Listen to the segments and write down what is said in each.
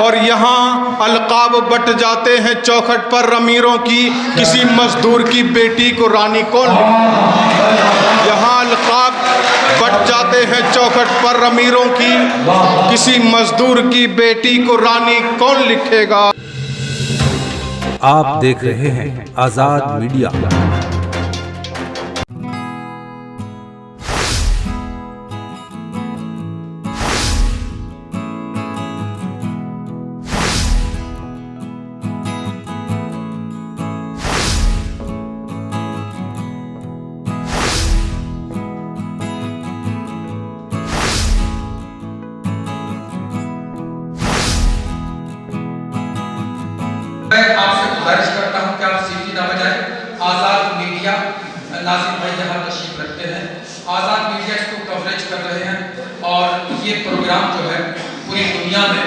और यहाँ अलकाब बट जाते हैं चौखट पर अमीरों की, किसी मजदूर की बेटी को रानी कौन लिखेगा। यहाँ अलकाब बट जाते हैं चौखट पर अमीरों की, किसी मजदूर की बेटी को रानी कौन लिखेगा। आप देख रहे हैं आजाद मीडिया। मैं आपसे गुजारिश करता हूं कि आप सीटी ना बजाएं। आजाद मीडिया नाज़िम भाई यहाँ तशरीफ रखते हैं। आजाद मीडिया इसको कवरेज कर रहे हैं और ये प्रोग्राम जो है पूरी दुनिया में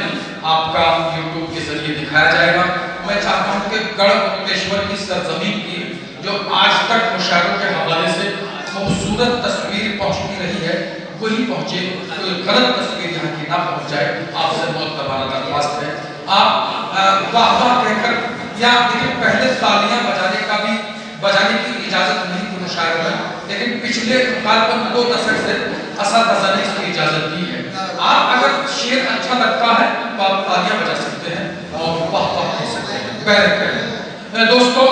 आपका यूट्यूब के जरिए दिखाया जाएगा। मैं चाहता हूँ कि गढ़मुक्तेश्वर की सरजमीन की जो आज तक मुशायरों के हवाले से खूबसूरत तस्वीर पहुँचती रही है, वही पहुँचे, कोई गलत तस्वीर यहाँ की ना पहुँच जाए। आपसे बहुत तबाना दरख्वास्त है, आप वाह वाह कहकर या देखिए पहले तालियां बजाने की इजाजत नहीं थी मुशायरे में, लेकिन पिछले तकरीबन 2 दशक से असद ने इसकी इजाजत दी है। आप अगर शेर अच्छा लगता है तो आप तालियां बजा सकते हैं और वाह वाह कह सकते हैं, बैरक करें। दोस्तों,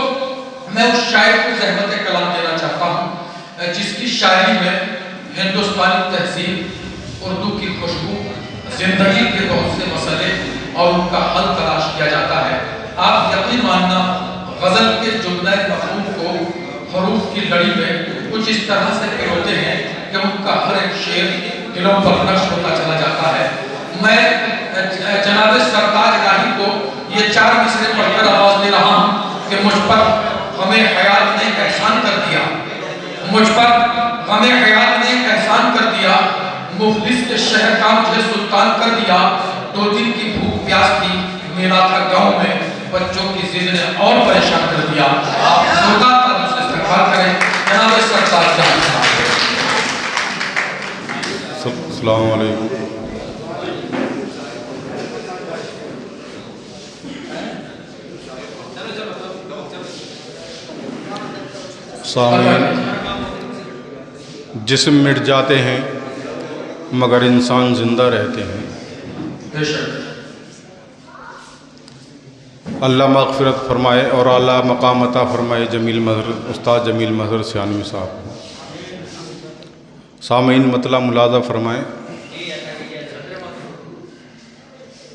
मैं उस शायर को ज़हमत कलाम देना चाहता हूँ जिसकी शायरी में हिंदुस्तानी तहजीब, उर्दू की खुशबू, जिंदगी के बहुत से मसले और उनका हल तलाश किया जाता है। आप यकीन मानना, गजल के जुमला मफहूम को हरूफ की लड़ी में कुछ इस तरह से पिरोते हैं कि उनका हर एक शेर दिलों पर नक्श होता चला जाता है। मैं जनाब सरताज राही को ये 4 मिसरे पढ़कर आवाज दे रहा हूँ कि मुझ पर हमें हयात ने एहसान कर दिया, मुझ पर हमें हयात ने एहसान कर दिया, मुखलिस के शहर का मुझे सुल्तान कर दिया। 2 दिन की भूख प्यास थी, मेला था गांव में, बच्चों की जिद ने और परेशान कर दिया। आप खुदा का मुझसे इस्तग़फ़ार करें। जनाब सरताज राही साहब। अस्सलामु अलैकुम। सामीन, जिस्म मिट जाते हैं मगर इंसान जिंदा रहते हैं। अल्लाह मग़फ़िरत फरमाए और आला मकाम अता फरमाए जमील मज़हर उस्ताद जमील मज़हर सियानवी साहब। सामीन मतला मुलाज़ा फरमाए।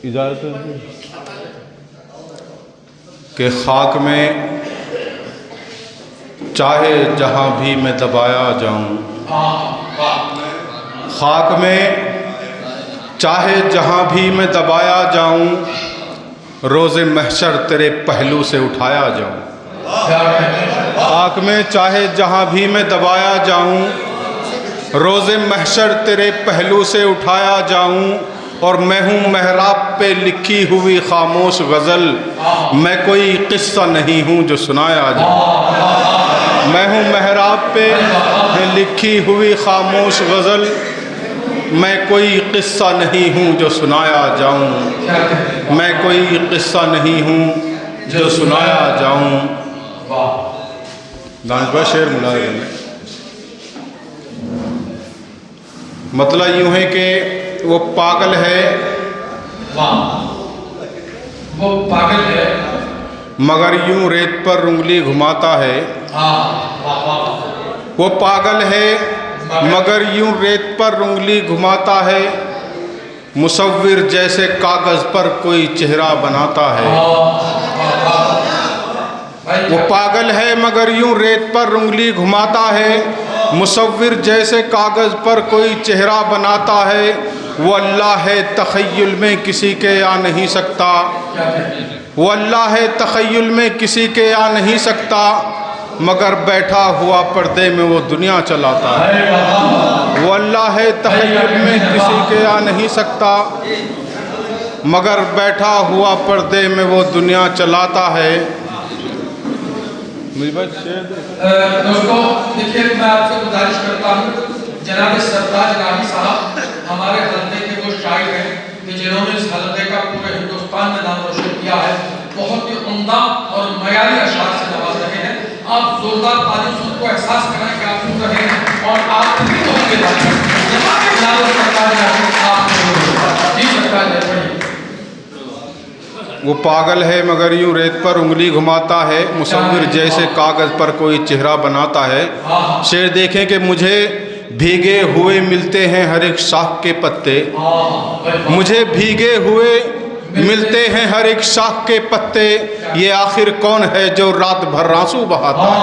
इजाज़त है कि खाक में चाहे जहाँ भी मैं दबाया जाऊँ, खाक में चाहे जहाँ भी मैं दबाया जाऊँ, रोज़े महशर तेरे पहलू से उठाया जाऊँ। खाक में चाहे जहाँ भी मैं दबाया जाऊँ, रोज़े महशर तेरे पहलू से उठाया जाऊँ। और मैं हूँ महराब पे लिखी हुई खामोश गज़ल, मैं कोई किस्सा नहीं हूँ जो सुनाया जाए। मैं हूँ महराब पे लिखी हुई खामोश गज़ल, मैं कोई किस्सा नहीं हूँ जो सुनाया जाऊँ। मैं कोई किस्सा नहीं हूँ जो सुनाया जाऊँ। दानिश भाई शेर मुलाज़ा में मतलब यूँ है कि वो पागल है, वो पागल है मगर यूं रेत पर उंगली घुमाता है। वो पागल है मगर यूं रेत पर उंगली घुमाता है, मुसव्विर जैसे कागज़ पर कोई चेहरा बनाता है। वो पागल है मगर यूं रेत पर उंगली घुमाता है, मुसव्विर जैसे कागज़ पर कोई चेहरा बनाता है। वो अल्लाह है तख़य्युल में किसी के आ नहीं सकता, वो अल्लाह है तख़य्युल में किसी के आ नहीं सकता, मगर बैठा हुआ पर्दे में वो दुनिया चलाता है। वो अल्लाह है तख़य्युल में किसी के आ नहीं सकता, मगर बैठा हुआ पर्दे में वो दुनिया चलाता है। दोस्तों देखिए, मैं आपसे गुजारिश करता हूँ, जनाब सरताज राही साहब हमारे हल्के के वो शायर हैं कि जिन्होंने इस हल्के का पूरे हिंदुस्तान हिंदुस्तान में नाम रोशन किया है। बहुत ही उम्दा और मयारी अशार से नवाज रहे हैं। आप जोरदार तालियों से उनको एहसास कराएं कि आप सुन रहे हैं और आप भी होंगे। जी सरकार ने वो पागल है मगर यूं रेत पर उंगली घुमाता है, मुसव्विर जैसे कागज पर कोई चेहरा बनाता है। शेर देखें कि मुझे भीगे हुए मिलते हैं हर एक शाख के पत्ते, मुझे भीगे हुए मिलते हैं हर एक शाख के पत्ते, ये आखिर कौन है जो रात भर आंसू बहाता है।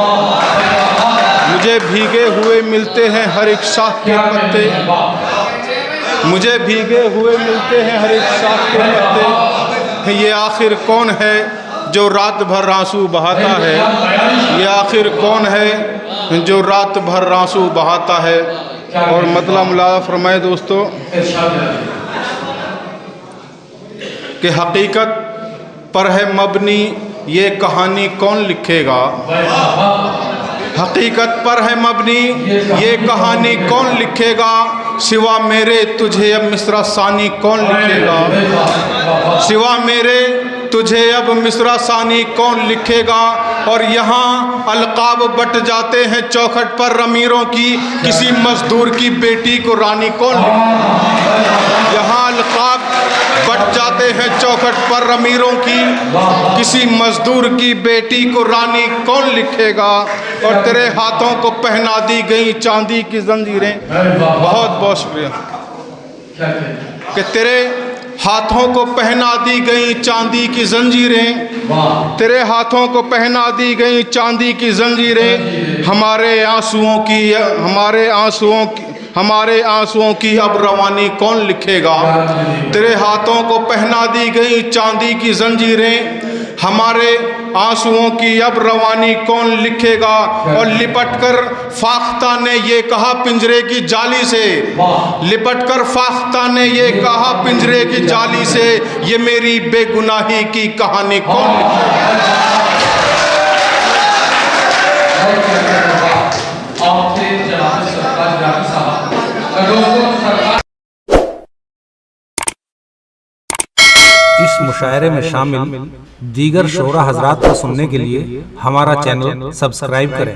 मुझे भीगे हुए मिलते हैं हर एक शाख के पत्ते, मुझे भीगे हुए मिलते हैं हर एक शाख के पत्ते, ये आखिर कौन है जो रात भर आंसू बहाता है। ये आखिर कौन है जो रात भर आंसू बहाता है। और मतलब मुलाज़ा फरमाए दोस्तों कि हकीकत पर है मबनी ये कहानी कौन लिखेगा। हकीकत पर है मबनी ये कहानी कौन लिखेगा, सिवा मेरे तुझे अब मिसरा सानी कौन लिखेगा। सिवा मेरे तुझे अब मिसरा सानी कौन लिखेगा। और यहाँ अलकाब बट जाते हैं चौखट पर अमीरों की, किसी मजदूर की बेटी को रानी कौन लिखेगा। यहाँ अलकाब बट जाते हैं चौखट पर अमीरों की, किसी मजदूर की बेटी को रानी कौन लिखेगा। और तेरे हाथों को पहना दी गई चांदी की जंजीरें, बहुत बहुत शुक्रिया, कि तेरे हाथों को पहना दी गई चांदी की जंजीरें, तेरे हाथों को पहना दी गई चांदी की जंजीरें, हमारे आंसुओं की अब रवानी कौन लिखेगा। तेरे हाथों को पहना दी गई चांदी की जंजीरें, हमारे आंसुओं की अब रवानी कौन लिखेगा। और लिपटकर फाख्ता ने ये कहा पिंजरे की जाली से, लिपटकर फाख्ता ने ये कहा पिंजरे की जाली से, ये मेरी बेगुनाही की कहानी कौन लिखेगा। इस मुशायरे में शामिल दीगर शोरा हजरात को सुनने के लिए हमारा चैनल सब्सक्राइब करें।